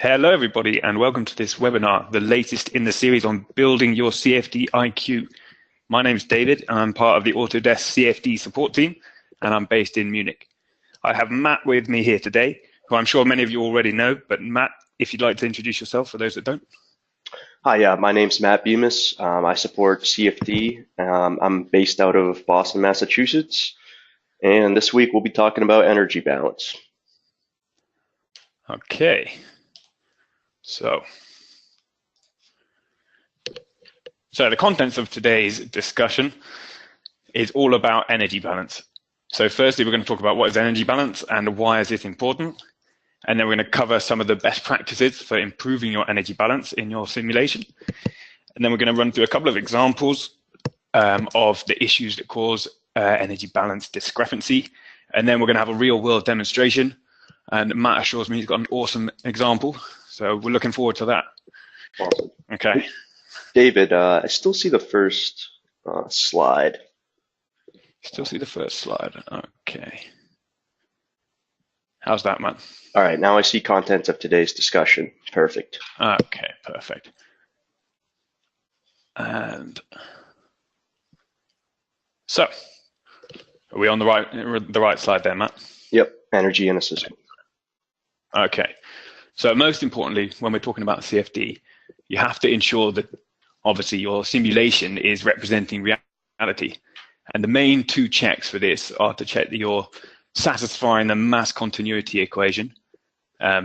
Hello, everybody, and welcome to this webinar, the latest in the series on building your CFD IQ. My name's David, and I'm part of the Autodesk CFD support team, and I'm based in Munich. I have Matt with me here today, who I'm sure many of you already know, but Matt, if you'd like to introduce yourself for those that don't. Hi, my name's Matt Bemis. I support CFD. I'm based out of Boston, Massachusetts, and this week we'll be talking about energy balance. Okay. So the contents of today's discussion is all about energy balance. So firstly, we're going to talk about what is energy balance and why is it important. And then we're going to cover some of the best practices for improving your energy balance in your simulation. And then we're going to run through a couple of examples of the issues that cause energy balance discrepancy. And then we're going to have a real world demonstration. And Matt assures me he's got an awesome example. So we're looking forward to that. Awesome. Okay. David, I still see the first slide. Still see the first slide. Okay. How's that, Matt? All right, now I see content of today's discussion. Perfect. Okay, perfect. And so, are we on the right slide there, Matt? Yep, energy in a system. Okay. So most importantly, when we're talking about CFD, you have to ensure that obviously your simulation is representing reality. And the main two checks for this are to check that you're satisfying the mass continuity equation.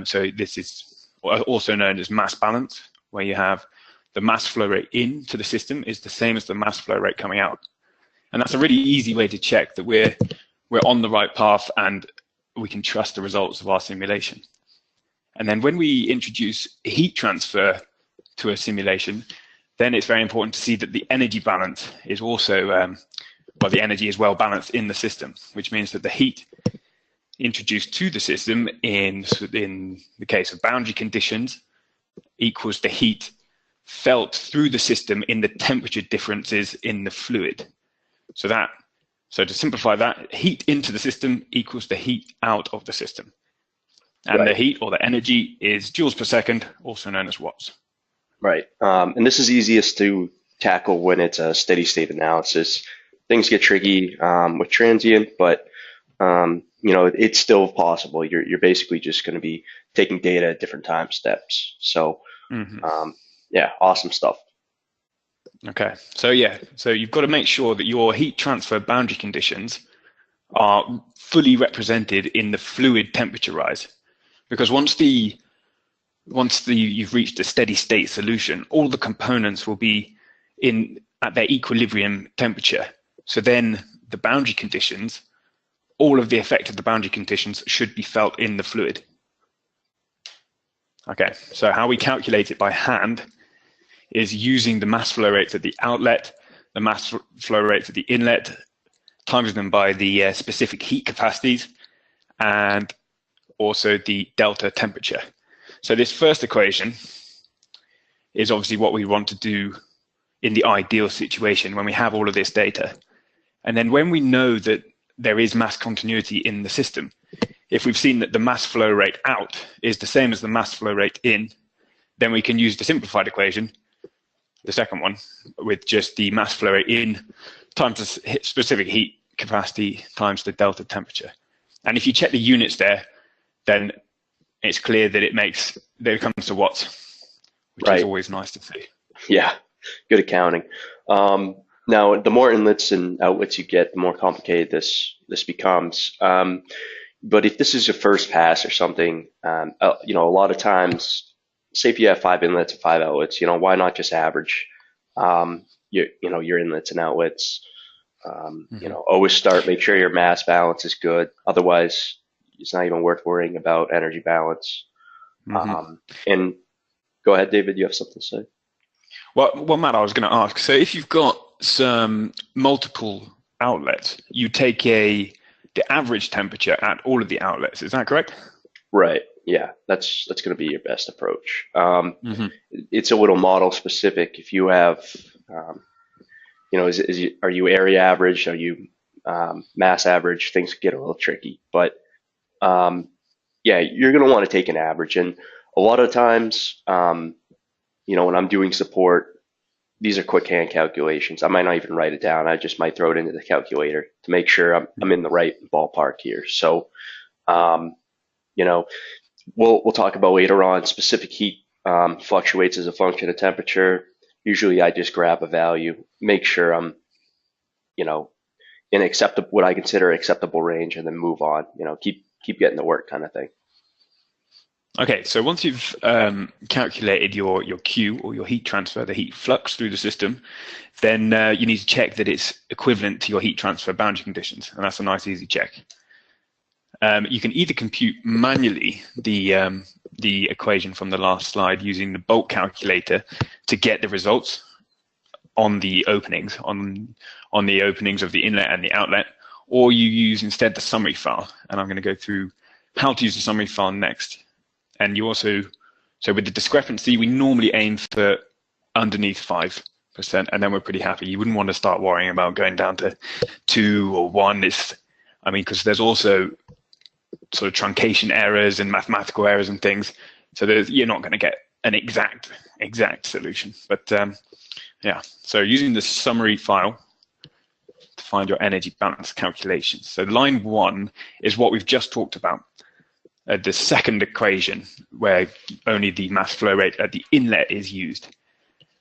So this is also known as mass balance, where you have the mass flow rate into the system is the same as the mass flow rate coming out. And that's a really easy way to check that we're on the right path and we can trust the results of our simulation. And then when we introduce heat transfer to a simulation, then it's very important to see that the energy balance is also, well, the energy is well balanced in the system, which means that the heat introduced to the system in the case of boundary conditions equals the heat felt through the system in the temperature differences in the fluid. So to simplify that, heat into the system equals the heat out of the system. And right. The heat or the energy is joules per second, also known as watts. Right, and this is easiest to tackle when it's a steady state analysis. Things get tricky with transient, but it's still possible. You're basically just going to be taking data at different time steps. So, yeah, awesome stuff. Okay, so you've got to make sure that your heat transfer boundary conditions are fully represented in the fluid temperature rise, because once you've reached a steady state solution, all the components will be at their equilibrium temperature. So then the boundary conditions, all of the effect of the boundary conditions should be felt in the fluid. Okay, so how we calculate it by hand is using the mass flow rates at the outlet, the mass flow rates at the inlet, times them by the specific heat capacities, and also the delta temperature. So this first equation is obviously what we want to do in the ideal situation when we have all of this data. And then when we know that there is mass continuity in the system, if we've seen that the mass flow rate out is the same as the mass flow rate in, then we can use the simplified equation, the second one, with just the mass flow rate in times the specific heat capacity times the delta temperature. And if you check the units there, then it's clear that it comes to watts, which right. is always nice to see. Yeah, good accounting. Now, the more inlets and outlets you get, the more complicated this becomes. But if this is your first pass or something, a lot of times, say if you have 5 inlets and 5 outlets, why not just average your inlets and outlets? Always make sure your mass balance is good. Otherwise, it's not even worth worrying about energy balance. And go ahead, David, you have something to say? Well, Matt, I was going to ask, so if you've got some multiple outlets, you take the average temperature at all of the outlets, is that correct? Right, yeah, that's going to be your best approach. It's a little model specific. If you have, are you area average? Are you mass average? Things get a little tricky, but yeah, you're going to want to take an average. And A lot of times, when I'm doing support, these are quick hand calculations. I might not even write it down. I just might throw it into the calculator to make sure I'm in the right ballpark here. So, we'll talk about later on specific heat fluctuates as a function of temperature. Usually I just grab a value, make sure I'm, in what I consider acceptable range, and then move on, keep getting to work kind of thing. Okay, so once you've calculated your Q, or your heat transfer, the heat flux through the system, then you need to check that it's equivalent to your heat transfer boundary conditions, and that's a nice easy check. You can either compute manually the equation from the last slide using the bulk calculator to get the results on the openings, on the openings of the inlet and the outlet, or you use instead the summary file, and I'm going to go through how to use the summary file next. And you also, so with the discrepancy, we normally aim for underneath 5%, and then we're pretty happy. You wouldn't want to start worrying about going down to 2 or 1. Because there's also sort of truncation errors and mathematical errors and things. So you're not going to get an exact solution. But yeah, so using the summary file to find your energy balance calculations. So line 1 is what we've just talked about. The second equation, where only the mass flow rate at the inlet is used.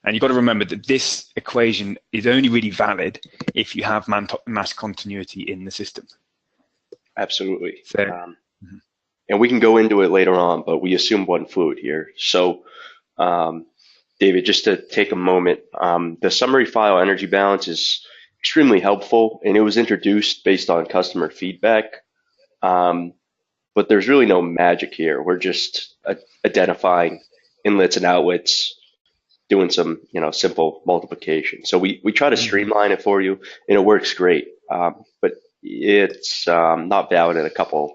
And you've got to remember that this equation is only really valid if you have mass continuity in the system. Absolutely. So, and we can go into it later on, but we assume one fluid here. So, David, just to take a moment, the summary file energy balance is extremely helpful, and it was introduced based on customer feedback. But there's really no magic here. We're just identifying inlets and outlets, doing some simple multiplication. So we try to streamline it for you, and it works great. But it's not valid in a couple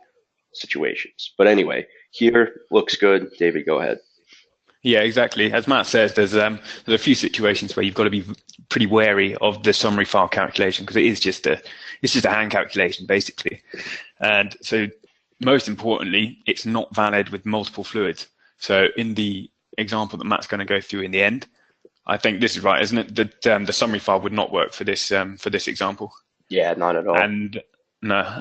situations. But anyway, here looks good. David, go ahead. Yeah, exactly. As Matt says, there's a few situations where you've got to be pretty wary of the summary file calculation, because it's just a hand calculation basically. And so most importantly, it's not valid with multiple fluids. So in the example that Matt's going to go through in the end, I think this is right, isn't it? That the summary file would not work for this example. Yeah, not at all. And no,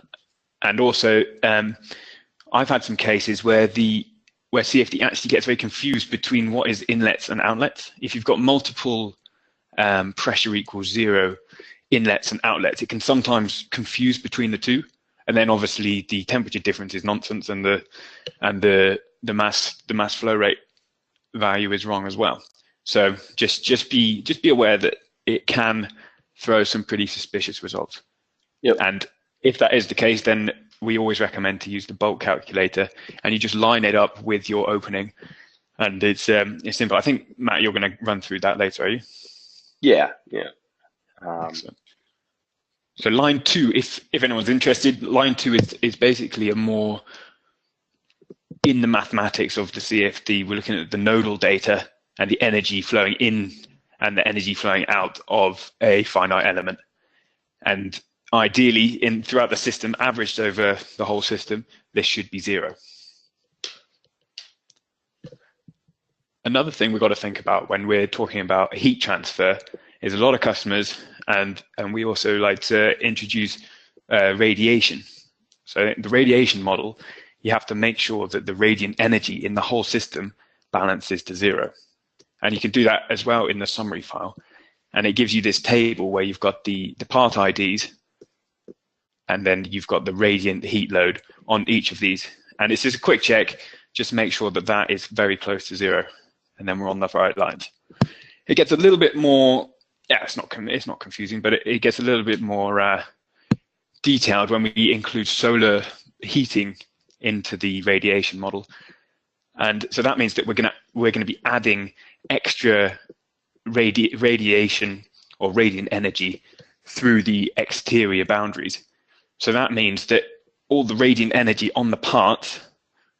and also I've had some cases where CFD actually gets very confused between what is inlets and outlets. If you've got multiple pressure equals 0 inlets and outlets, it can sometimes confuse between the two. And then obviously the temperature difference is nonsense, and the mass flow rate value is wrong as well. So just be aware that it can throw some pretty suspicious results. Yep. And if that is the case, then we always recommend to use the bulk calculator, and you just line it up with your opening, and it's simple. I think, Matt, you're going to run through that later, are you? Yeah. So line 2, if anyone's interested, line 2 is basically a more in the mathematics of the CFD. We're looking at the nodal data and the energy flowing in and the energy flowing out of a finite element. And ideally, throughout the system, averaged over the whole system, this should be 0. Another thing we've got to think about when we're talking about heat transfer is a lot of customers, and we also like to introduce radiation. So the radiation model, you have to make sure that the radiant energy in the whole system balances to 0. And you can do that as well in the summary file. And it gives you this table where you've got the part IDs, and then you've got the radiant heat load on each of these. And it's just a quick check, just make sure that that is very close to 0. And then we're on the right lines. It gets a little bit more, it's not confusing, but it gets a little bit more detailed when we include solar heating into the radiation model. And so that means that we're going to be adding extra radiation or radiant energy through the exterior boundaries. So that means that all the radiant energy on the parts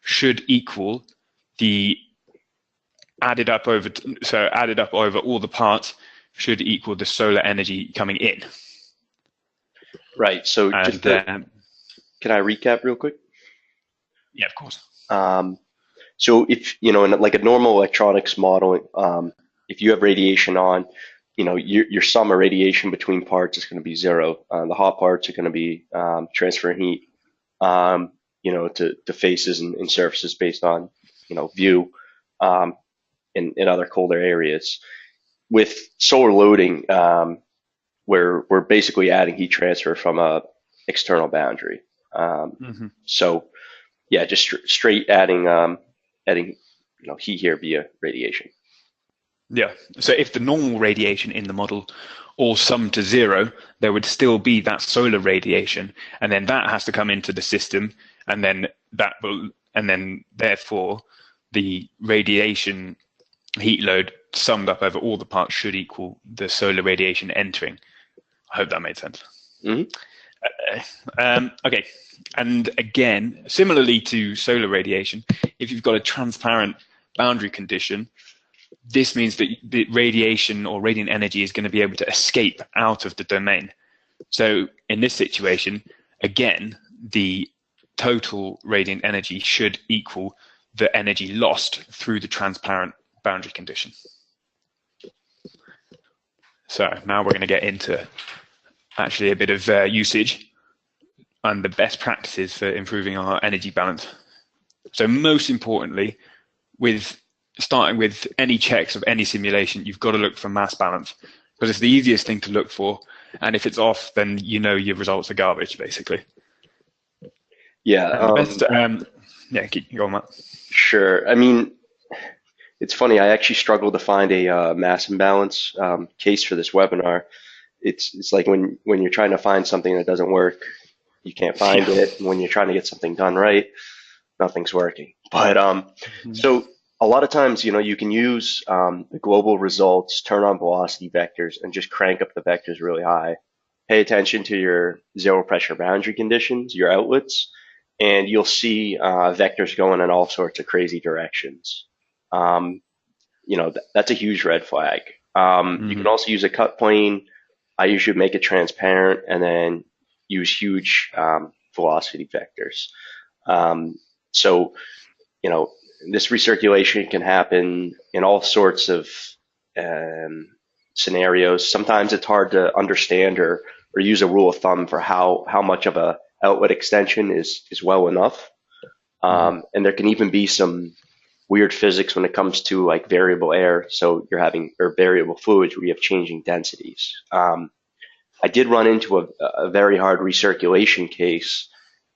should equal the added up over all the parts should equal the solar energy coming in. Right. So and, just can I recap real quick? Yeah, of course. So if, in like a normal electronics model, if you have radiation on, your sum of radiation between parts is going to be zero. The hot parts are going to be transferring heat, to faces and surfaces based on, view in other colder areas. With solar loading, we're basically adding heat transfer from a external boundary. So yeah, just straight adding heat here via radiation. Yeah. So if the normal radiation in the model all summed to zero, there would still be that solar radiation, and then that has to come into the system, and then therefore the radiation heat load summed up over all the parts should equal the solar radiation entering. I hope that made sense. Okay. And again, similarly to solar radiation, if you've got a transparent boundary condition, this means that the radiation or radiant energy is going to be able to escape out of the domain. So in this situation, again, the total radiant energy should equal the energy lost through the transparent boundary condition. So now we're going to get into actually a bit of usage and the best practices for improving our energy balance. So most importantly, starting with any checks of any simulation, you've got to look for mass balance, because it's the easiest thing to look for. And if it's off, then your results are garbage, basically. Yeah. Keep going, Matt. Sure. I mean, it's funny. I actually struggled to find a mass imbalance case for this webinar. It's like when you're trying to find something that doesn't work, you can't find it. And when you're trying to get something done right, nothing's working. But so a lot of times, you can use the global results, turn on velocity vectors, and just crank up the vectors really high. Pay attention to your zero pressure boundary conditions, your outlets, and you'll see vectors going in all sorts of crazy directions. That's a huge red flag. You can also use a cut plane. I usually make it transparent and then use huge velocity vectors. So this recirculation can happen in all sorts of scenarios. Sometimes it's hard to understand or use a rule of thumb for how much of a outlet extension is well enough. And there can even be some weird physics when it comes to like variable air. So you're having or variable fluids where you have changing densities. I did run into a very hard recirculation case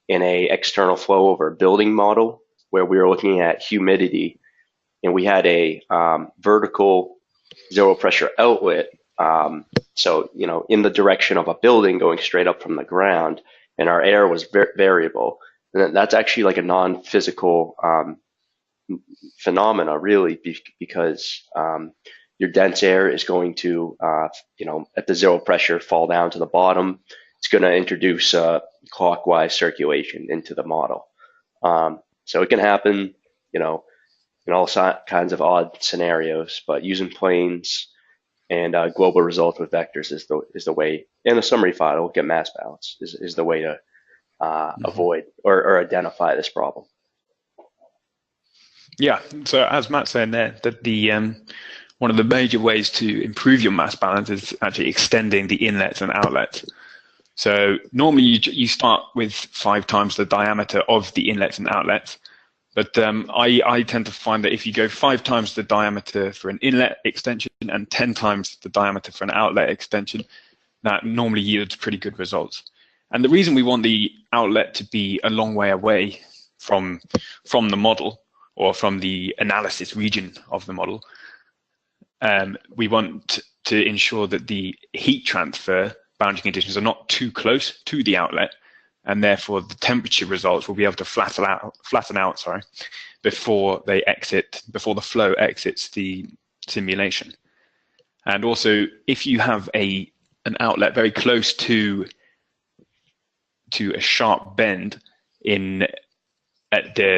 in a external flow over building model where we were looking at humidity, and we had a vertical zero pressure outlet. So, in the direction of a building going straight up from the ground, and our air was variable. And that's actually like a non-physical phenomena, really, because your dense air is going to, at the zero pressure, fall down to the bottom. It's going to introduce clockwise circulation into the model. So it can happen, in all kinds of odd scenarios, but using planes and global results with vectors is the way, and a summary file, look at mass balance, is the way to avoid or identify this problem. Yeah, so as Matt's saying there, that the one of the major ways to improve your mass balance is actually extending the inlets and outlets. So normally you start with 5 times the diameter of the inlets and outlets, but I tend to find that if you go 5 times the diameter for an inlet extension and 10 times the diameter for an outlet extension, that normally yields pretty good results. And the reason we want the outlet to be a long way away from the model or from the analysis region of the model, we want to ensure that the heat transfer boundary conditions are not too close to the outlet, and therefore the temperature results will be able to flatten out before the flow exits the simulation. And also, if you have an outlet very close to a sharp bend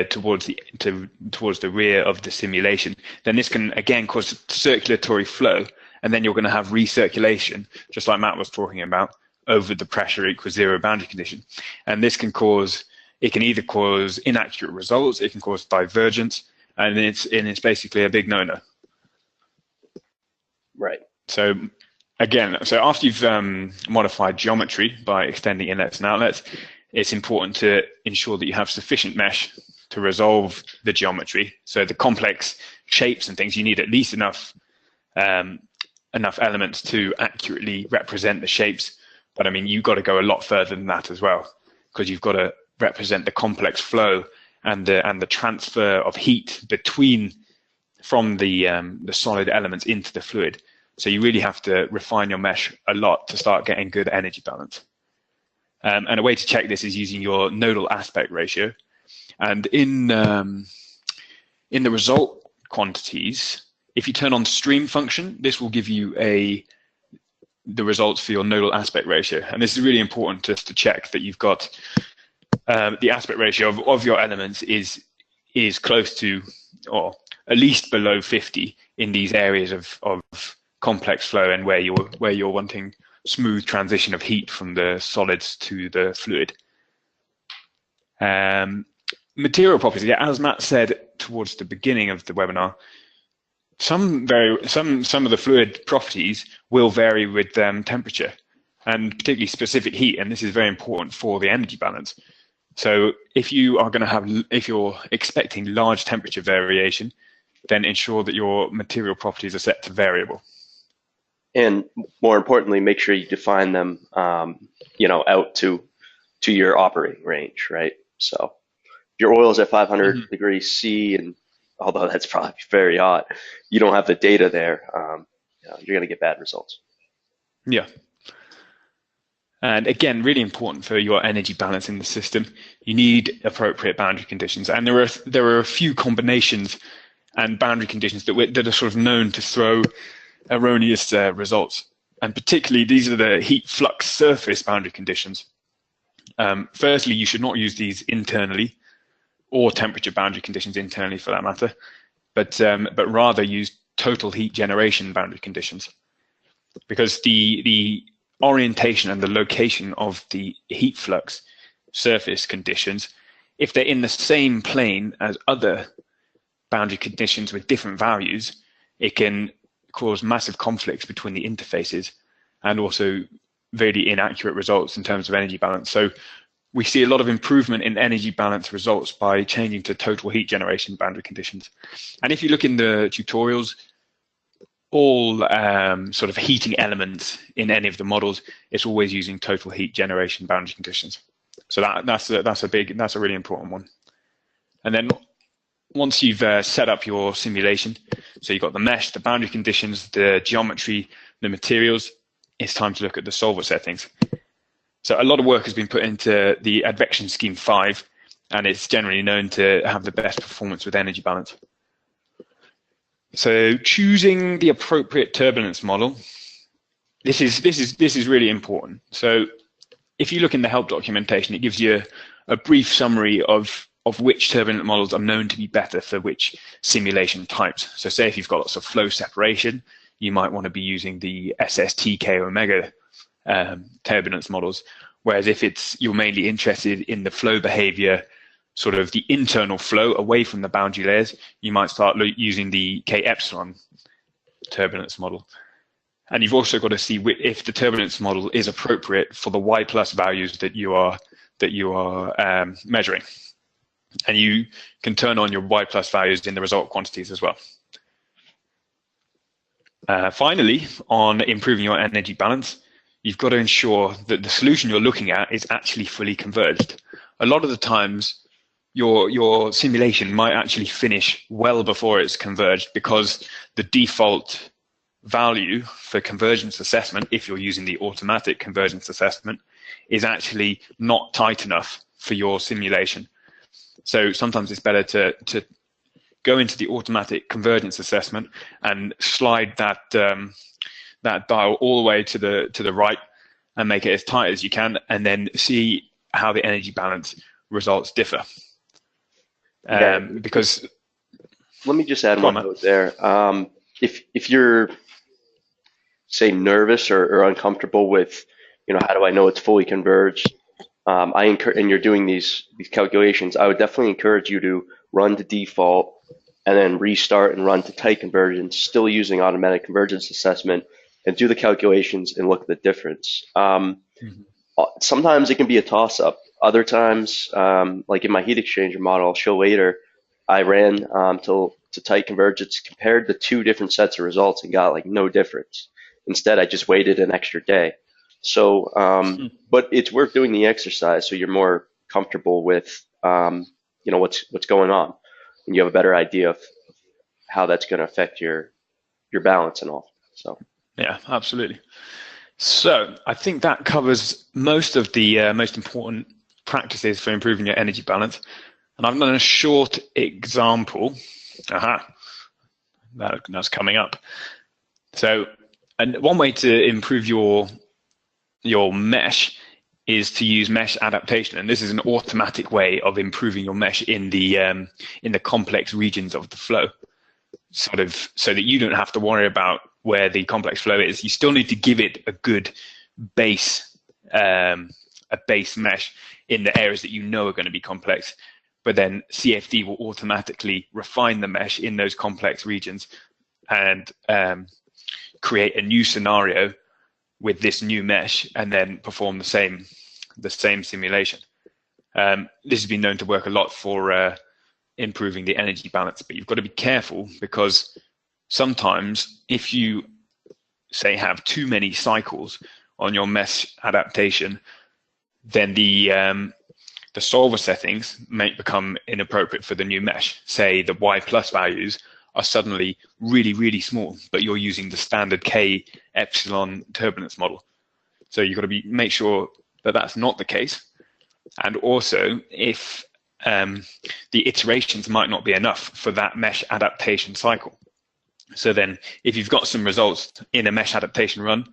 towards the rear of the simulation, then this can again cause circulatory flow, and then you're going to have recirculation, just like Matt was talking about, over the pressure equals zero boundary condition. And this can either cause inaccurate results, it can cause divergence, and it's basically a big no-no. Right. So again, so after you've modified geometry by extending inlets and outlets, it's important to ensure that you have sufficient mesh to resolve the geometry. So the complex shapes and things, you need at least enough elements to accurately represent the shapes. But I mean, you've got to go a lot further than that as well, because you've got to represent the complex flow and the transfer of heat from the solid elements into the fluid. So you really have to refine your mesh a lot to start getting good energy balance. And a way to check this is using your nodal aspect ratio. And in the result quantities, if you turn on the stream function, this will give you the results for your nodal aspect ratio. And this is really important just to check that you've got the aspect ratio of your elements is close to, or at least below 50 in these areas of complex flow and where you're wanting smooth transition of heat from the solids to the fluid. Material properties, yeah, as Matt said towards the beginning of the webinar, some of the fluid properties will vary with temperature, and particularly specific heat, and this is very important for the energy balance. So if you're expecting large temperature variation, then ensure that your material properties are set to variable. And more importantly, make sure you define them, out to your operating range, right? So your oil is at 500 degrees C, and although that's probably very hot, you don't have the data there, you're going to get bad results. Yeah. And again, really important for your energy balance in the system, you need appropriate boundary conditions. And there are a few combinations and boundary conditions that are sort of known to throw erroneous results. And particularly, these are the heat flux surface boundary conditions. Firstly, you should not use these internally, or temperature boundary conditions internally for that matter, but rather use total heat generation boundary conditions, because the orientation and the location of the heat flux surface conditions, if they're in the same plane as other boundary conditions with different values, it can cause massive conflicts between the interfaces and also very inaccurate results in terms of energy balance. So we see a lot of improvement in energy balance results by changing to total heat generation boundary conditions. And if you look in the tutorials, all sort of heating elements in any of the models, it's always using total heat generation boundary conditions. So that's a really important one. And then once you've set up your simulation, so you've got the mesh, the boundary conditions, the geometry, the materials, it's time to look at the solver settings. So a lot of work has been put into the Advection Scheme 5, and it's generally known to have the best performance with energy balance. So choosing the appropriate turbulence model, this is really important. So if you look in the help documentation, it gives you a brief summary of which turbulent models are known to be better for which simulation types. So say if you've got lots of flow separation, you might want to be using the SSTK omega turbulence models. Whereas if you're mainly interested in the flow behavior, sort of the internal flow away from the boundary layers, you might start using the K epsilon turbulence model. And you've also got to see if the turbulence model is appropriate for the Y plus values that you are measuring. And you can turn on your Y plus values in the result quantities as well. Finally, on improving your energy balance, you've got to ensure that the solution you're looking at is actually fully converged. A lot of the times, your simulation might actually finish well before it's converged, because the default value for convergence assessment, if you're using the automatic convergence assessment, is actually not tight enough for your simulation. So sometimes it's better to go into the automatic convergence assessment and slide that dial all the way to the right and make it as tight as you can, and then see how the energy balance results differ. Because let me just add one note there. If you're, say, nervous or uncomfortable with, how do I know it's fully converged, and you're doing these calculations, I would definitely encourage you to run the default and then restart and run to tight convergence, still using automatic convergence assessment, and do the calculations and look at the difference. Sometimes it can be a toss-up. Other times, like in my heat exchanger model I'll show later, I ran to tight convergence, compared the two different sets of results, and got like no difference. Instead, I just waited an extra day. So, but it's worth doing the exercise so you're more comfortable with, what's going on, and you have a better idea of how that's going to affect your balance and all. So, yeah, absolutely. So I think that covers most of the most important practices for improving your energy balance. And I've done a short example. That's coming up. So, and one way to improve your mesh is to use mesh adaptation, and this is an automatic way of improving your mesh in the complex regions of the flow, sort of so that you don't have to worry about where the complex flow is. You still need to give it a good base, a base mesh in the areas that you know are going to be complex. But then CFD will automatically refine the mesh in those complex regions and create a new scenario with this new mesh, and then perform the same simulation. This has been known to work a lot for improving the energy balance, but you've got to be careful, because sometimes if you say have too many cycles on your mesh adaptation, then the solver settings may become inappropriate for the new mesh. Say the Y plus values are suddenly really, really small, but you're using the standard K epsilon turbulence model. So you've got to make sure that that's not the case. And also, if the iterations might not be enough for that mesh adaptation cycle. So then if you've got some results in a mesh adaptation run,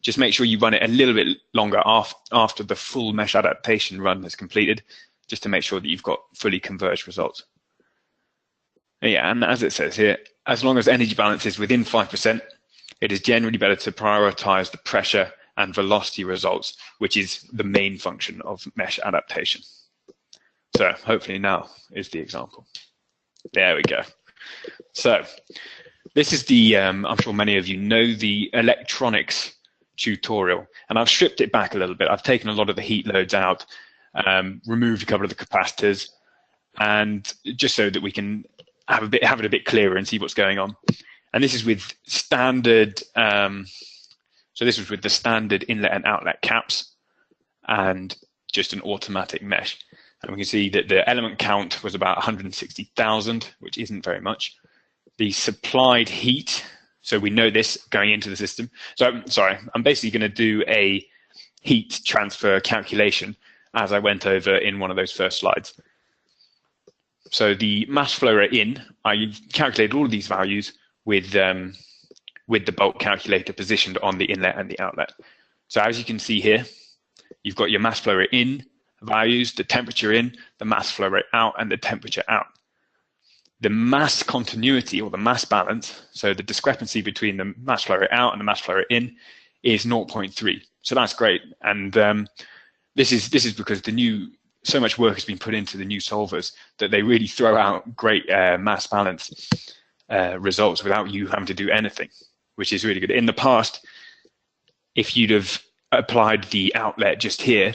just make sure you run it a little bit longer after the full mesh adaptation run is completed, just to make sure that you've got fully converged results. Yeah, and as it says here, as long as energy balance is within 5%, it is generally better to prioritize the pressure and velocity results, which is the main function of mesh adaptation. So hopefully now is the example. There we go. So this is the, I'm sure many of you know, the electronics tutorial, and I've stripped it back a little bit. I've taken a lot of the heat loads out, removed a couple of the capacitors, and just so that we can have it a bit clearer and see what's going on. And this is with standard, so this was with the standard inlet and outlet caps and just an automatic mesh. And we can see that the element count was about 160,000, which isn't very much. The supplied heat, so we know this going into the system. So sorry, I'm basically going to do a heat transfer calculation as I went over in one of those first slides. So the mass flow rate in, I calculated all of these values with the bulk calculator positioned on the inlet and the outlet. So as you can see here, you've got your mass flow rate in values, the temperature in, the mass flow rate out, and the temperature out. The mass continuity, or the mass balance, so the discrepancy between the mass flow rate out and the mass flow rate in, is 0.3. So that's great. And this is because so much work has been put into the new solvers that they really throw out great mass balance results without you having to do anything, which is really good. In the past, if you'd have applied the outlet just here,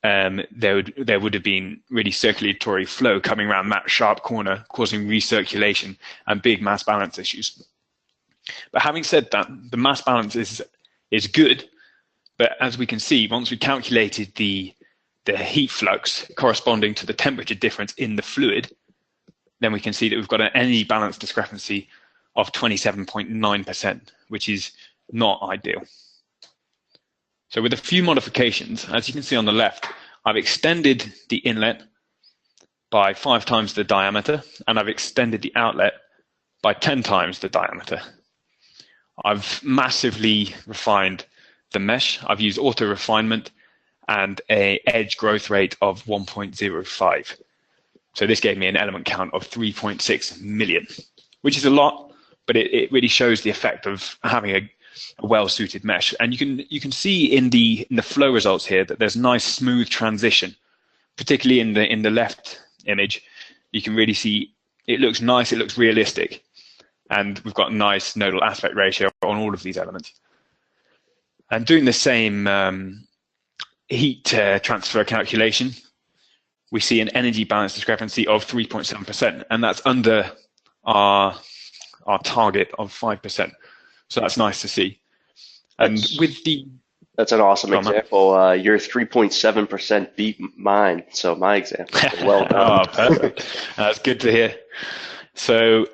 there would have been really circulatory flow coming around that sharp corner, causing recirculation and big mass balance issues. But having said that, the mass balance is good. But as we can see, once we calculated the heat flux corresponding to the temperature difference in the fluid, then we can see that we've got an energy balance discrepancy of 27.9%, which is not ideal. So with a few modifications, as you can see on the left, I've extended the inlet by 5 times the diameter, and I've extended the outlet by 10 times the diameter. I've massively refined the mesh. I've used auto refinement and an edge growth rate of 1.05. So this gave me an element count of 3.6 million, which is a lot, but it really shows the effect of having a well-suited mesh. And you can see in the flow results here that there's nice smooth transition, particularly in the left image. You can really see it looks nice, it looks realistic, and we've got a nice nodal aspect ratio on all of these elements. And doing the same heat transfer calculation, we see an energy balance discrepancy of 3.7%, and that's under our target of 5%. So that's nice to see. And that's an awesome example. Your 3.7% beat mine, so my example. Well done. Oh, perfect. That's good to hear. So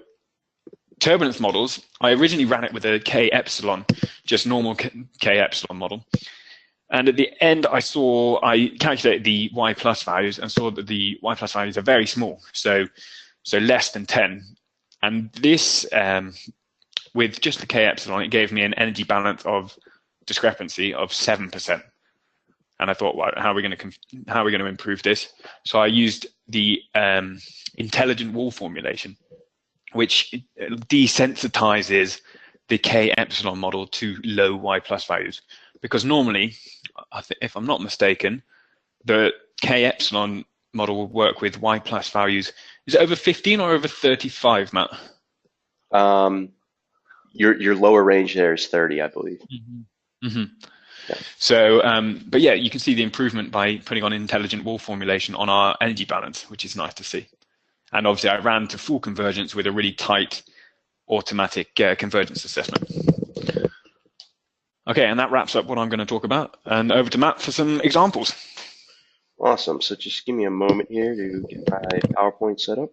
turbulence models, I originally ran it with a K epsilon, just normal K epsilon model. And at the end, I calculated the Y plus values and saw that the Y plus values are very small, so less than 10. And this, with just the K epsilon, it gave me an energy balance of discrepancy of 7%. And I thought, well, how are we going to improve this? So I used the intelligent wall formulation, which desensitizes the K epsilon model to low Y plus values. Because normally, if I'm not mistaken, the K epsilon model will work with Y plus values. Is it over 15 or over 35, Matt? Your lower range there is 30, I believe. Mm-hmm. Mm-hmm. Yeah. So, but yeah, you can see the improvement by putting on intelligent wall formulation on our energy balance, which is nice to see. And obviously, I ran to full convergence with a really tight automatic convergence assessment. Okay, and that wraps up what I'm going to talk about. And over to Matt for some examples. Awesome. So just give me a moment here to get my PowerPoint set up.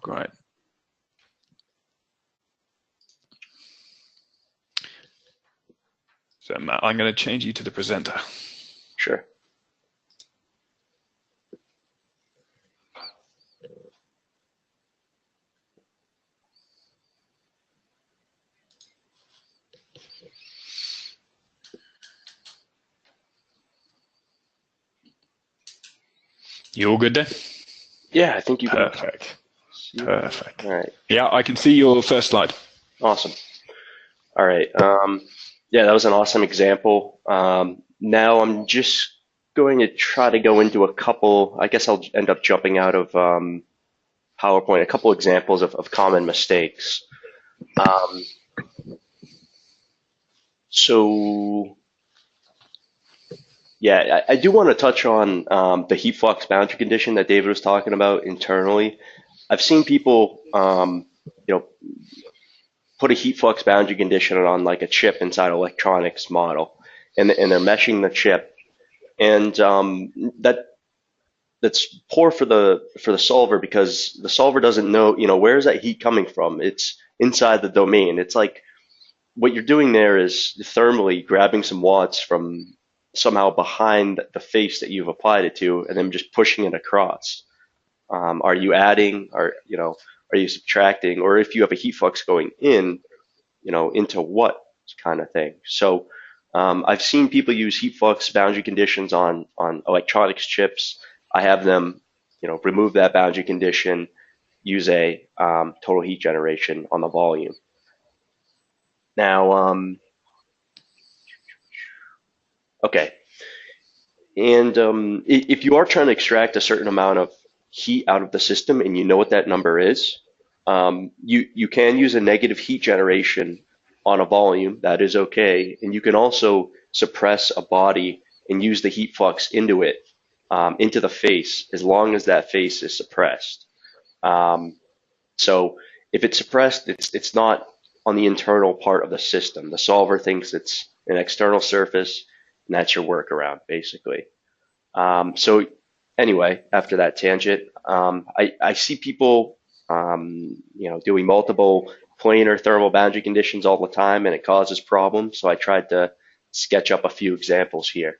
Great. So Matt, I'm going to change you to the presenter. Sure. You all good there? Yeah, I think you can. Perfect. Perfect. All right. Yeah, I can see your first slide. Awesome. All right. Yeah, that was an awesome example. Now I'm just going to try to go into a couple, I guess I'll end up jumping out of PowerPoint, a couple examples of common mistakes. So yeah, I do want to touch on the heat flux boundary condition that David was talking about internally. I've seen people, put a heat flux boundary condition on like a chip inside an electronics model, and they're meshing the chip, and that's poor for the solver, because the solver doesn't know, where is that heat coming from? It's inside the domain. It's like what you're doing there is thermally grabbing some watts from somehow behind the face that you've applied it to, and then just pushing it across. Are you adding, or are you subtracting, or if you have a heat flux going in, into what kind of thing? So I've seen people use heat flux boundary conditions on electronics chips. I have them, remove that boundary condition, use a total heat generation on the volume. Now, okay, and if you are trying to extract a certain amount of heat out of the system and you know what that number is, you can use a negative heat generation on a volume. That is okay. And you can also suppress a body and use the heat flux into it, into the face, as long as that face is suppressed. So if it's suppressed, it's not on the internal part of the system. The solver thinks it's an external surface, and that's your workaround, basically. So anyway, after that tangent, I see people, doing multiple planar thermal boundary conditions all the time, and it causes problems. So I tried to sketch up a few examples here.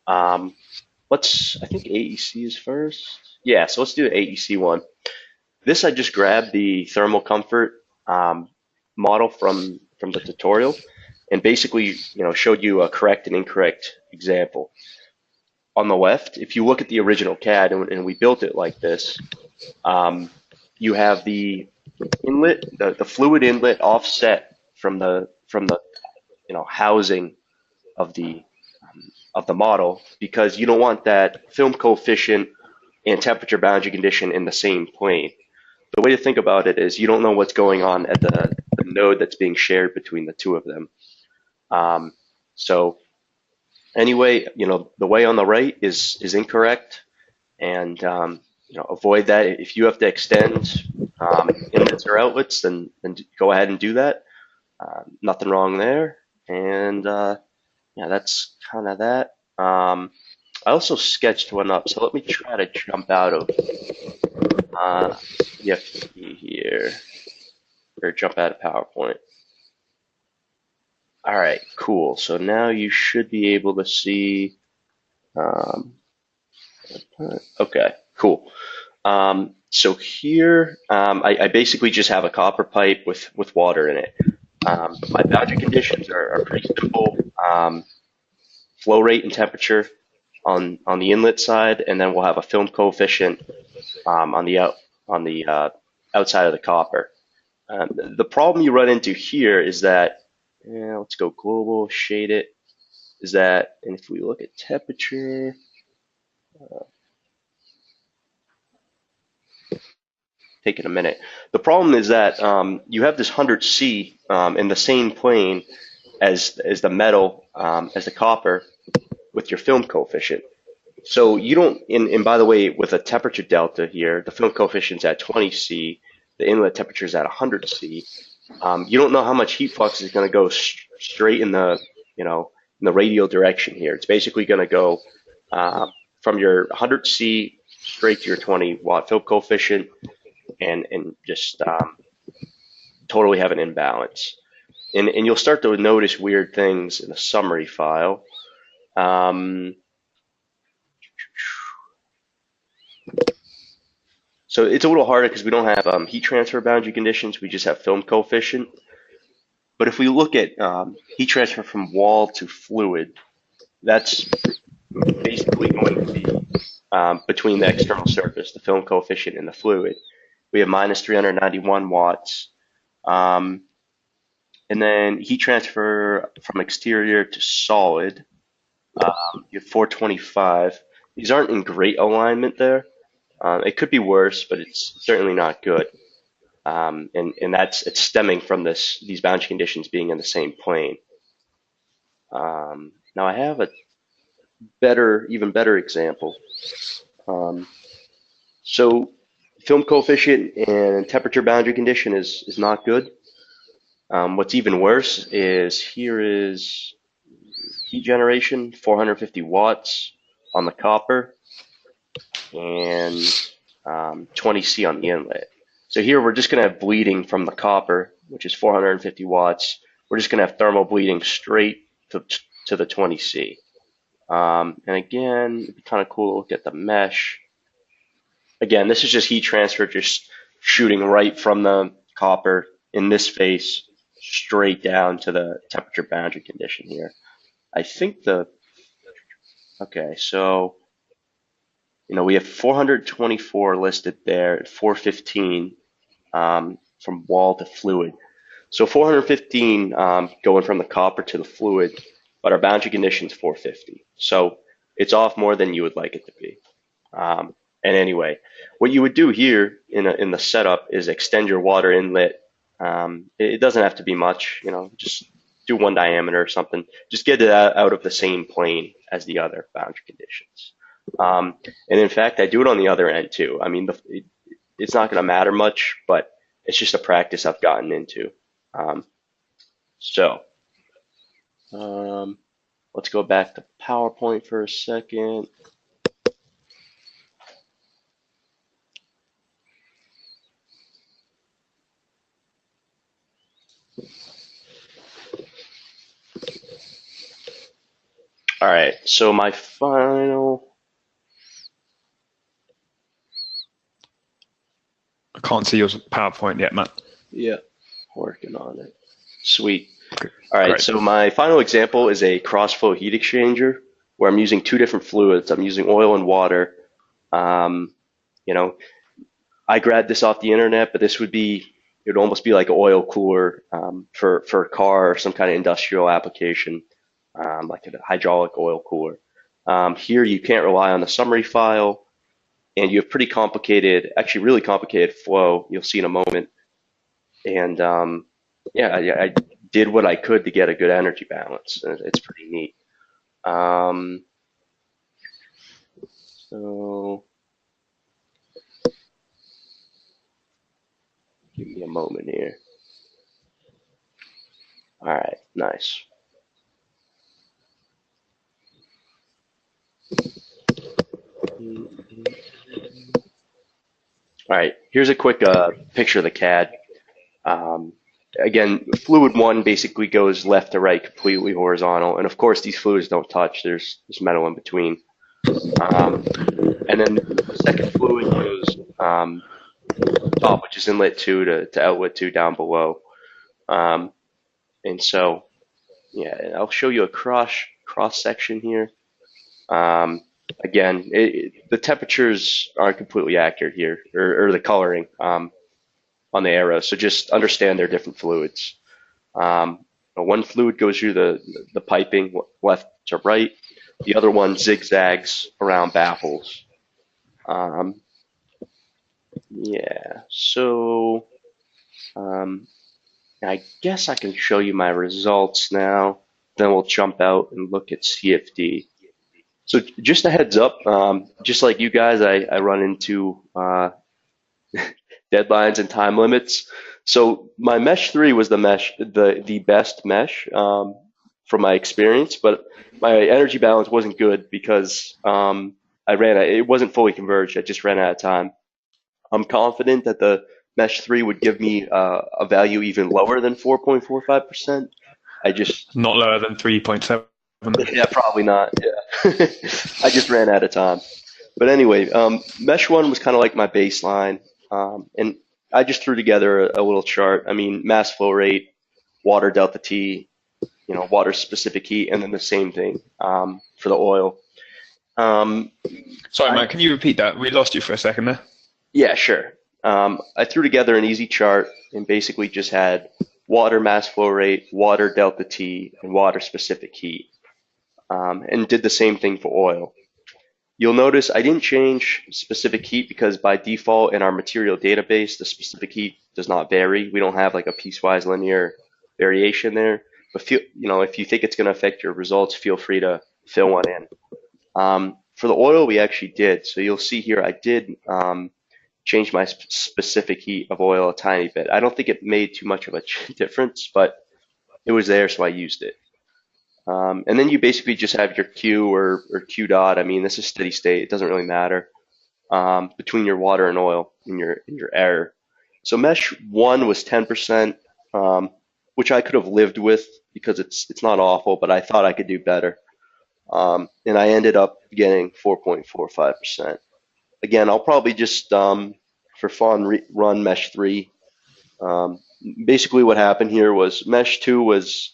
I think AEC is first. Yeah, so let's do the AEC one. This, I just grabbed the thermal comfort model from the tutorial, and basically, showed you a correct and incorrect example. On the left, if you look at the original CAD, and we built it like this, you have the inlet, the fluid inlet offset from the housing of the model, because you don't want that film coefficient and temperature boundary condition in the same plane. The way to think about it is you don't know what's going on at the node that's being shared between the two of them. So anyway, the way on the right is incorrect, and avoid that. If you have to extend inlets or outlets, then go ahead and do that. Nothing wrong there, and yeah, that's kind of that. I also sketched one up, so let me try to jump out of CFD here, or jump out of PowerPoint. All right, cool. So now you should be able to see. Okay, cool. So here, I basically just have a copper pipe with water in it. My boundary conditions are pretty simple. Flow rate and temperature on the inlet side, and then we'll have a film coefficient on the outside of the copper. The problem you run into here is that, let's go global, shade it, is that, and if we look at temperature, taking a minute. The problem is that you have this 100C in the same plane as the metal, as the copper, with your film coefficient. So you don't, and by the way, with a temperature delta here, the film coefficient's at 20C, the inlet temperature is at 100C. You don't know how much heat flux is going to go straight in the, in the radial direction here. It's basically going to go from your 100C straight to your 20-watt film coefficient, and just totally have an imbalance. And you'll start to notice weird things in the summary file. So it's a little harder because we don't have heat transfer boundary conditions. We just have film coefficient. But if we look at heat transfer from wall to fluid, that's basically going to be between the external surface, the film coefficient, and the fluid. We have minus 391 watts. And then heat transfer from exterior to solid, you have 425. These aren't in great alignment there. It could be worse, but it's certainly not good. And it's stemming from these boundary conditions being in the same plane. Now I have a even better example. So film coefficient and temperature boundary condition is not good. What's even worse is here is heat generation, 450 watts on the copper, and 20C on the inlet. So here we're just going to have bleeding from the copper, which is 450 watts. We're just going to have thermal bleeding straight to the 20C. And again, it'd be kind of cool to look at the mesh. Again, this is just heat transfer, just shooting right from the copper in this face straight down to the temperature boundary condition here. I think okay, so, we have 424 listed there at 415 from wall to fluid. So 415 going from the copper to the fluid, but our boundary condition is 450. So it's off more than you would like it to be. And anyway, what you would do here in the setup is extend your water inlet. It doesn't have to be much, just do one diameter or something. Just get it out of the same plane as the other boundary conditions. And in fact, I do it on the other end too. I mean, it's not going to matter much, but it's just a practice I've gotten into. Let's go back to PowerPoint for a second. All right, so my final. I can't see your PowerPoint yet, Matt. Yeah, working on it. Sweet. All right, great. So my final example is a cross-flow heat exchanger where I'm using two different fluids. I'm using oil and water. I grabbed this off the internet, but it would almost be like an oil cooler for a car or some kind of industrial application, like a hydraulic oil cooler. Here you can't rely on the summary file. and you have pretty complicated, actually really complicated flow. You'll see in a moment. And yeah, I did what I could to get a good energy balance. It's pretty neat. So give me a moment here. All right, nice. All right, here's a quick picture of the CAD. Again, fluid one basically goes left to right, completely horizontal. And of course, these fluids don't touch. There's metal in between. And then the second fluid goes top, which is inlet 2 to outlet 2 down below. And so, yeah, I'll show you a cross section here. Again, the temperatures aren't completely accurate here, or the coloring on the arrows. So just understand they're different fluids. One fluid goes through the piping left to right. The other one zigzags around baffles. Yeah, so I guess I can show you my results now. Then we'll jump out and look at CFD. So just a heads up, just like you guys, I run into deadlines and time limits. So my mesh 3 was the best mesh from my experience, but my energy balance wasn't good because it wasn't fully converged. I just ran out of time. I'm confident that the mesh 3 would give me a value even lower than 4.45%. I just Not lower than 3.7. Yeah, probably not. Yeah, I just ran out of time. But anyway, mesh 1 was kind of like my baseline, and I just threw together a little chart. I mean, mass flow rate, water delta T, water specific heat, and then the same thing for the oil. Sorry, Matt, can you repeat that? We lost you for a second there. Yeah, sure. I threw together an easy chart and basically just had water mass flow rate, water delta T, and water specific heat, and did the same thing for oil. You'll notice I didn't change specific heat because by default in our material database, the specific heat does not vary. We don't have like a piecewise linear variation there. But if you think it's going to affect your results, feel free to fill one in. For the oil, we actually did. So you'll see here I did change my specific heat of oil a tiny bit. I don't think it made too much of a difference, but it was there, so I used it. And then you basically just have your Q or Q dot. I mean, this is steady state. It doesn't really matter between your water and oil in your error. So mesh 1 was 10%, which I could have lived with because it's not awful, but I thought I could do better. And I ended up getting 4.45%. Again, I'll probably just for fun run mesh 3. Basically, what happened here was mesh 2 was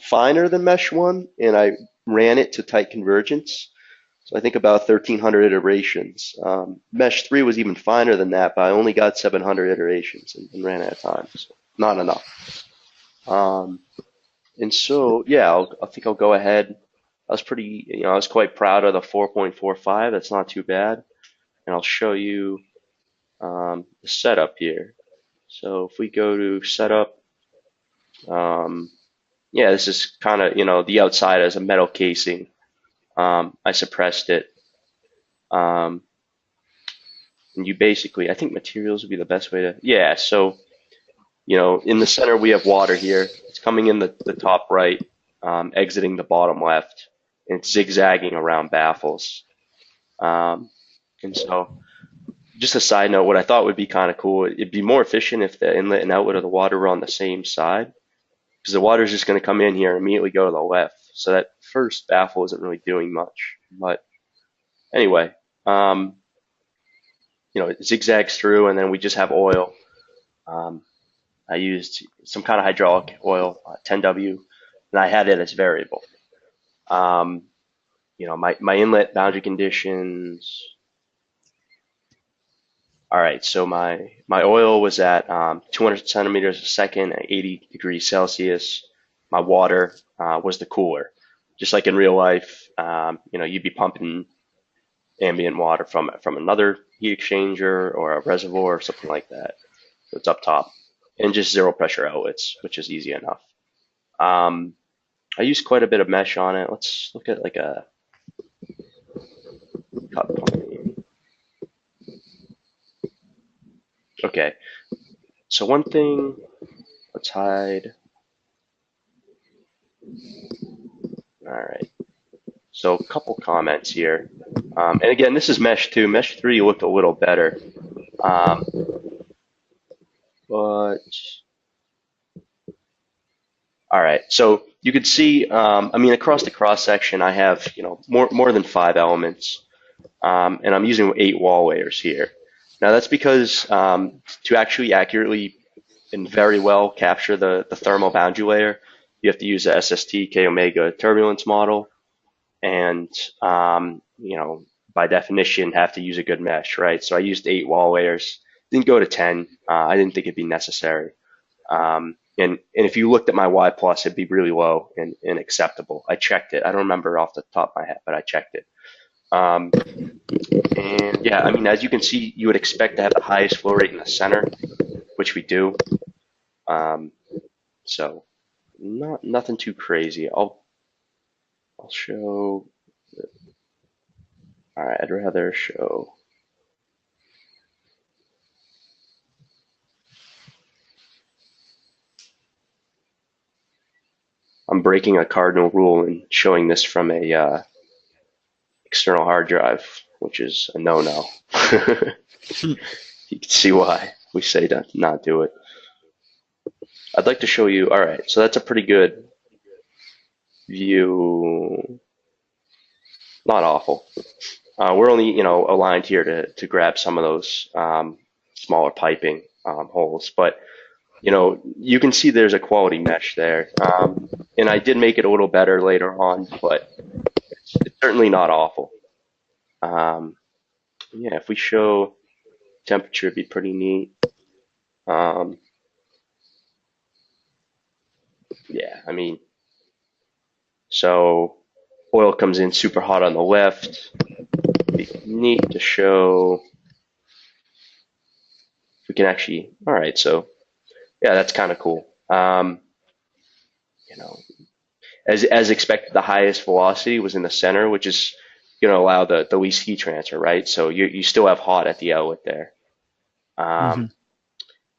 finer than mesh 1, and I ran it to tight convergence. So I think about 1,300 iterations. Mesh 3 was even finer than that, but I only got 700 iterations and ran out of time. So not enough. And so, yeah, I think I'll go ahead. I was quite proud of the 4.45. That's not too bad. And I'll show you the setup here. So if we go to setup, yeah, this is kind of, the outside as a metal casing. I suppressed it. And you basically, I think materials would be the best way to, yeah, so, in the center we have water here. It's coming in the top right, exiting the bottom left, and it's zigzagging around baffles. And so, just a side note, what I thought would be kind of cool, it'd be more efficient if the inlet and outlet of the water were on the same side, because the water is just going to come in here and immediately go to the left. So that first baffle isn't really doing much. But anyway, it zigzags through, and then we just have oil. I used some kind of hydraulic oil, 10W, and I had it as variable. My inlet boundary conditions. All right, so my oil was at 200 centimeters a second at 80 degrees Celsius. My water was the cooler. Just like in real life, you'd be pumping ambient water from another heat exchanger or a reservoir or something like that. So it's up top, and just zero pressure outlets, which is easy enough. I use quite a bit of mesh on it. Let's look at like a cut point. Okay, so one thing, let's hide. All right, so a couple comments here. And again, this is mesh 2. Mesh 3 looked a little better. But all right, so you could see, I mean, across the cross section, I have, you know, more than 5 elements, and I'm using 8 wall layers here. Now that's because to actually accurately and very well capture the thermal boundary layer, you have to use the SST K omega turbulence model, and you know, by definition, have to use a good mesh, right? So I used 8 wall layers, didn't go to 10. I didn't think it'd be necessary. And if you looked at my Y plus, it'd be really low and acceptable. I checked it. I don't remember off the top of my head, but I checked it. And yeah, I mean, as you can see, you would expect to have the highest flow rate in the center, which we do. So nothing too crazy. I'll show. All right, I'd rather show. I'm breaking a cardinal rule and showing this from a external hard drive, which is a no-no. You can see why we say to not do it. I'd like to show you. All right, so that's a pretty good view. Not awful. We're only, you know, aligned here to grab some of those smaller piping holes, but you know, you can see there's a quality mesh there, and I did make it a little better later on, but it's certainly not awful. Yeah, if we show temperature, it'd be pretty neat. Yeah, I mean, so oil comes in super hot on the left. It'd be neat to show. We can actually, all right, so yeah, that's kind of cool. You know, as expected, the highest velocity was in the center, which is going to allow the least heat transfer, right? So you still have hot at the outlet there.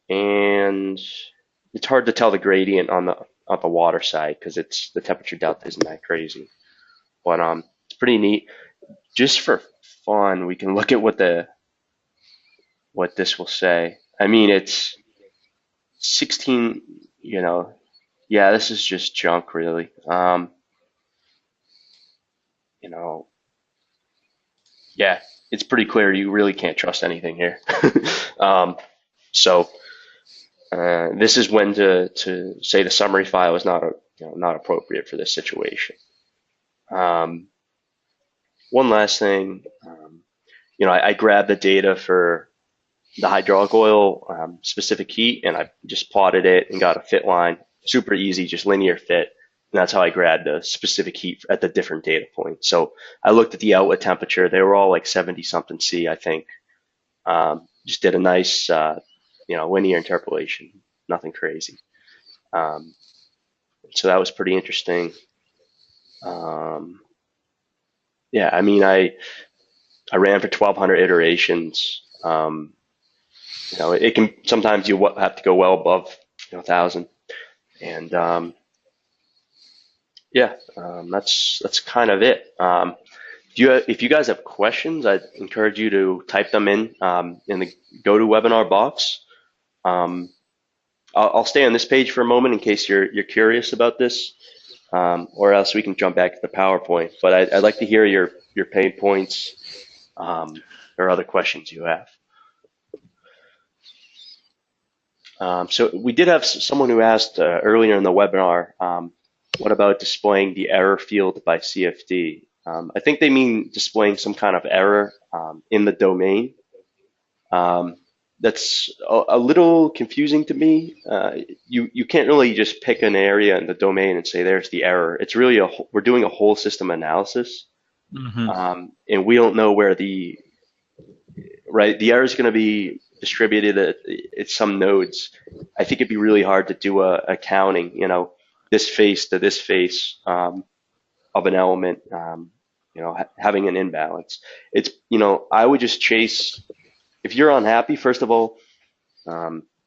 And it's hard to tell the gradient on the water side because it's the temperature delta isn't that crazy. But it's pretty neat. Just for fun, we can look at what this will say. I mean, it's 16, you know, yeah, this is just junk really. You know, yeah, it's pretty clear you really can't trust anything here. So this is when to say the summary file is not appropriate for this situation. One last thing, you know, I grabbed the data for the hydraulic oil specific heat, and I just plotted it and got a fit line. Super easy, just linear fit. And that's how I grabbed the specific heat at the different data points. So I looked at the outlet temperature. They were all like 70 something C, I think. Just did a nice, you know, linear interpolation. Nothing crazy. So that was pretty interesting. Yeah, I mean, I ran for 1,200 iterations. You know, it can sometimes you have to go well above 1,000, and yeah, that's kind of it. If you guys have questions, I'd encourage you to type them in the GoToWebinar box. I'll stay on this page for a moment in case you're curious about this, or else we can jump back to the PowerPoint. But I'd like to hear your pain points or other questions you have. So we did have someone who asked earlier in the webinar, what about displaying the error field by CFD? I think they mean displaying some kind of error in the domain. That's a little confusing to me. You can't really just pick an area in the domain and say there's the error. It's really we're doing a whole system analysis. Hmm. And we don't know where the error is going to be distributed at some nodes. I think it'd be really hard to do a counting, this face to this face of an element, having an imbalance. It's, I would just chase, if you're unhappy, first of all,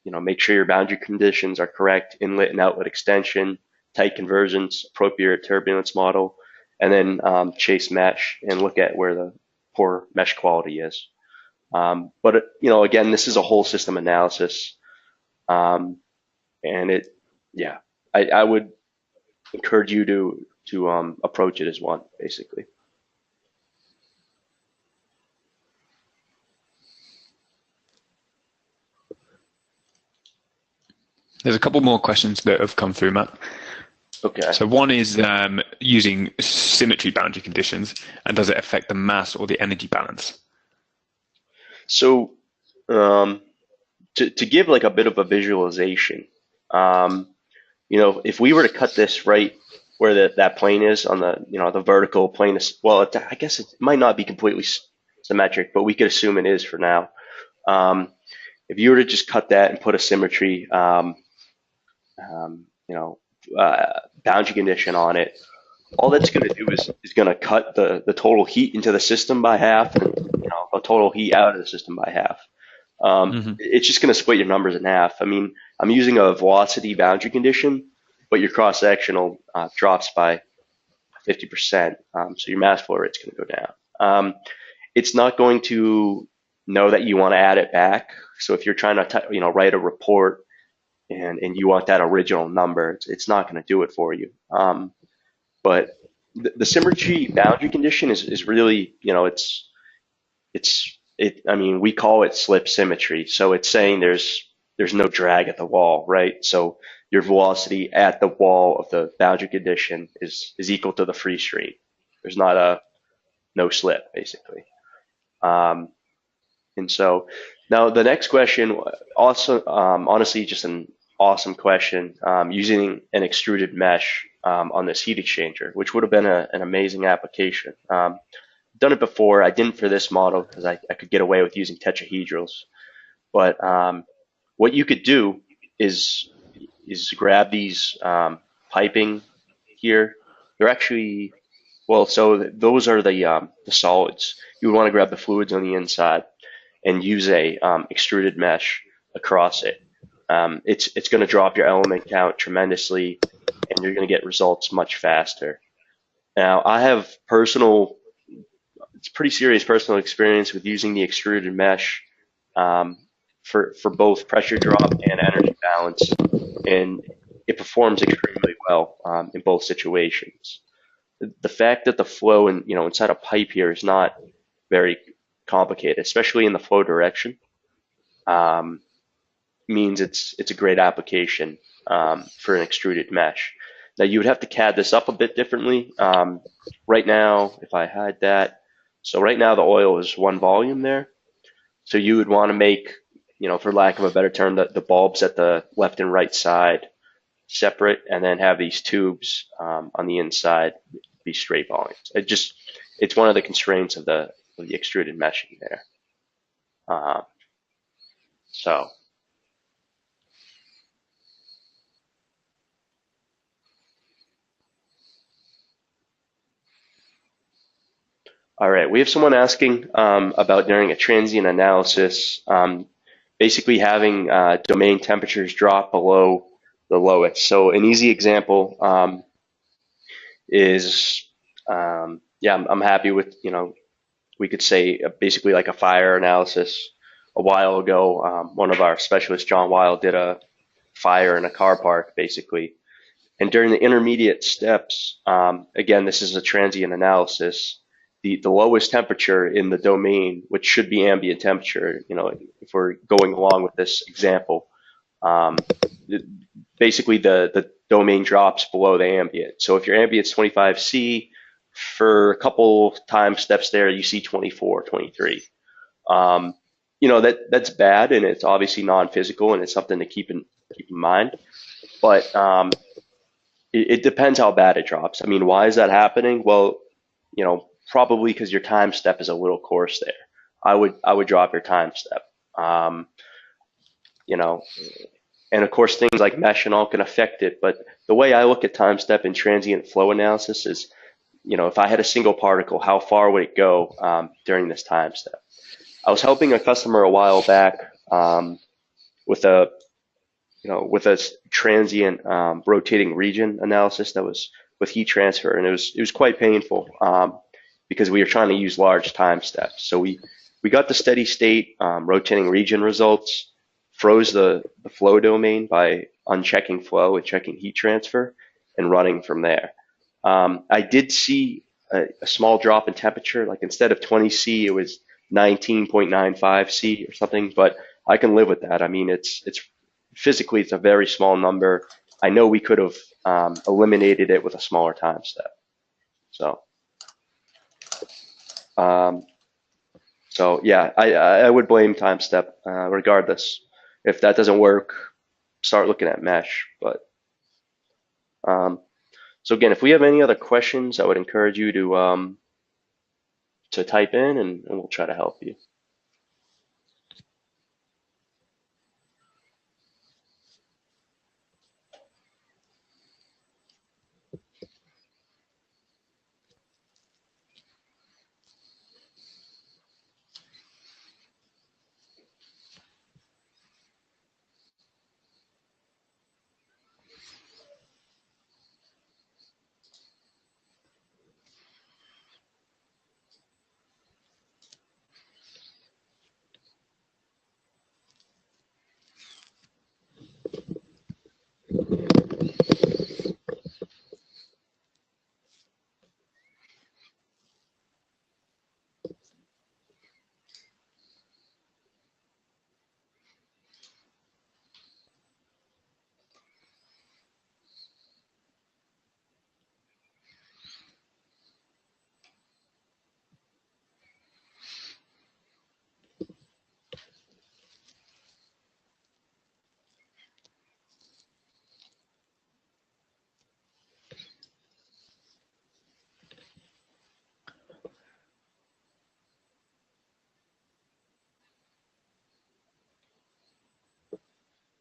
make sure your boundary conditions are correct, inlet and outlet extension, tight conversions, appropriate turbulence model, and then chase mesh and look at where the poor mesh quality is. But again, this is a whole system analysis, and I would encourage you to approach it as one, basically. There's a couple more questions that have come through, Matt. Okay. So one is using symmetry boundary conditions, and does it affect the mass or the energy balance? So to give like a bit of a visualization, if we were to cut this right where that plane is on the, the vertical plane is, well, I guess it might not be completely symmetric, but we could assume it is for now. If you were to just cut that and put a symmetry, boundary condition on it, all that's going to do is going to cut the total heat into the system by half, and the total heat out of the system by half. It's just going to split your numbers in half. I mean, I'm using a velocity boundary condition, but your cross sectional drops by 50%, so your mass flow rate's going to go down. It's not going to know that you want to add it back. So if you're trying to write a report and you want that original number, it's not going to do it for you. But the symmetry boundary condition is really, I mean, we call it slip symmetry. So it's saying there's no drag at the wall, right? So your velocity at the wall of the boundary condition is equal to the free stream. There's not no slip, basically. And so now the next question, also, honestly, just an awesome question, using an extruded mesh on this heat exchanger, which would have been an amazing application. Done it before. I didn't for this model because I could get away with using tetrahedrals. But what you could do is grab these piping here. They're actually, well, so those are the solids. You would want to grab the fluids on the inside and use a extruded mesh across it. It's going to drop your element count tremendously, and you're going to get results much faster. Now, I have it's pretty serious personal experience with using the extruded mesh for both pressure drop and energy balance, and it performs extremely well in both situations. The fact that the flow inside a pipe here is not very complicated, especially in the flow direction, means it's a great application for an extruded mesh. Now you would have to CAD this up a bit differently. Right now, if I hide that, so right now the oil is one volume there. So you would want to make, for lack of a better term, the bulbs at the left and right side separate, and then have these tubes on the inside be straight volumes. It's one of the constraints of the extruded meshing there. So. All right, we have someone asking about during a transient analysis, basically having domain temperatures drop below the lowest. So an easy example is, I'm happy with, we could say basically like a fire analysis. A while ago, one of our specialists, John Weil, did a fire in a car park, basically. And during the intermediate steps, again, this is a transient analysis. The lowest temperature in the domain, which should be ambient temperature, if we're going along with this example, basically the domain drops below the ambient. So if your ambient's 25 C, for a couple time steps there, you see 24, 23. That's bad, and it's obviously non-physical, and it's something to keep in mind. But it depends how bad it drops. I mean, why is that happening? Well, probably because your time step is a little coarse there. I would drop your time step. You know, and of course things like mesh and all can affect it. But the way I look at time step in transient flow analysis is, if I had a single particle, how far would it go during this time step? I was helping a customer a while back with a transient rotating region analysis that was with heat transfer, and it was quite painful because we were trying to use large time steps. So we got the steady state rotating region results, froze the flow domain by unchecking flow and checking heat transfer, and running from there. I did see a small drop in temperature, like instead of 20 C, it was 19.95 C or something, but I can live with that. I mean, it's physically, it's a very small number. I know we could have eliminated it with a smaller time step. So yeah, I would blame time step regardless. If that doesn't work, start looking at mesh. But so again, if we have any other questions, I would encourage you to type in, and we'll try to help you.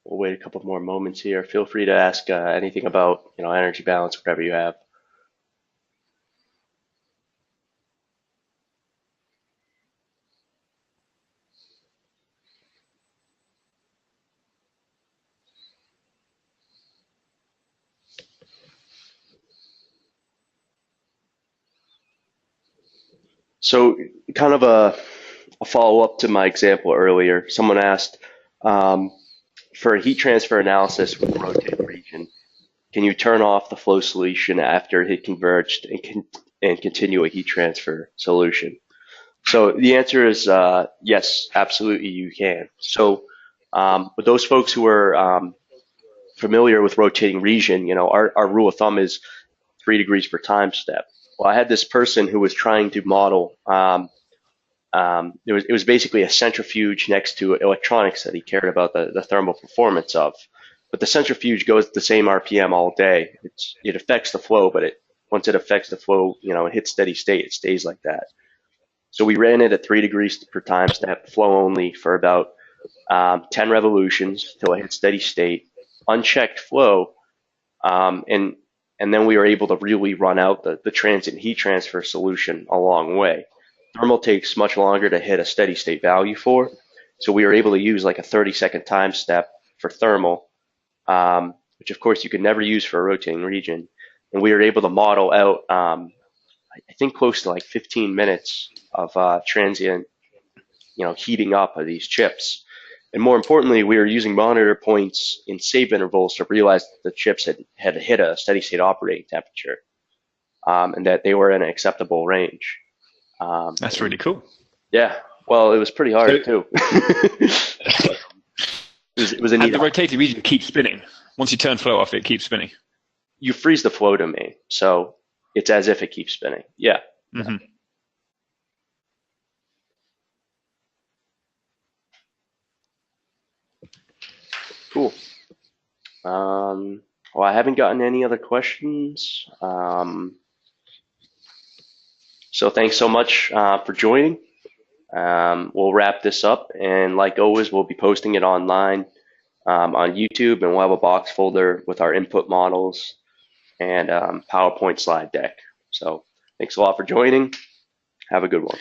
We'll wait a couple more moments here. Feel free to ask anything about energy balance, whatever you have. So kind of a follow-up to my example earlier. Someone asked, for a heat transfer analysis with a rotating region, can you turn off the flow solution after it had converged and continue a heat transfer solution? So the answer is yes, absolutely you can. So with those folks who are familiar with rotating region, our rule of thumb is 3 degrees per time step. Well, I had this person who was trying to model, it was basically a centrifuge next to electronics that he cared about the thermal performance of. But the centrifuge goes at the same RPM all day. It affects the flow, but once it affects the flow, it hits steady state, it stays like that. So we ran it at 3 degrees per time step, flow only, for about 10 revolutions till it hit steady state, unchecked flow, and then we were able to really run out the transient heat transfer solution a long way. Thermal takes much longer to hit a steady state value for, so we were able to use like a 30-second time step for thermal, which of course you could never use for a rotating region. And we were able to model out, I think, close to like 15 minutes of transient, heating up of these chips. And more importantly, we were using monitor points in safe intervals to realize that the chips had hit a steady state operating temperature, and that they were in an acceptable range. That's really cool. Yeah, well, it was pretty hard too. It was a neat. And the rotating region keeps spinning. Once you turn flow off, it keeps spinning. You freeze the flow domain, so it's as if it keeps spinning. Yeah. Mm-hmm. Cool. Well, I haven't gotten any other questions. So thanks so much for joining. We'll wrap this up, and like always, we'll be posting it online on YouTube, and we'll have a box folder with our input models and PowerPoint slide deck. So thanks a lot for joining. Have a good one.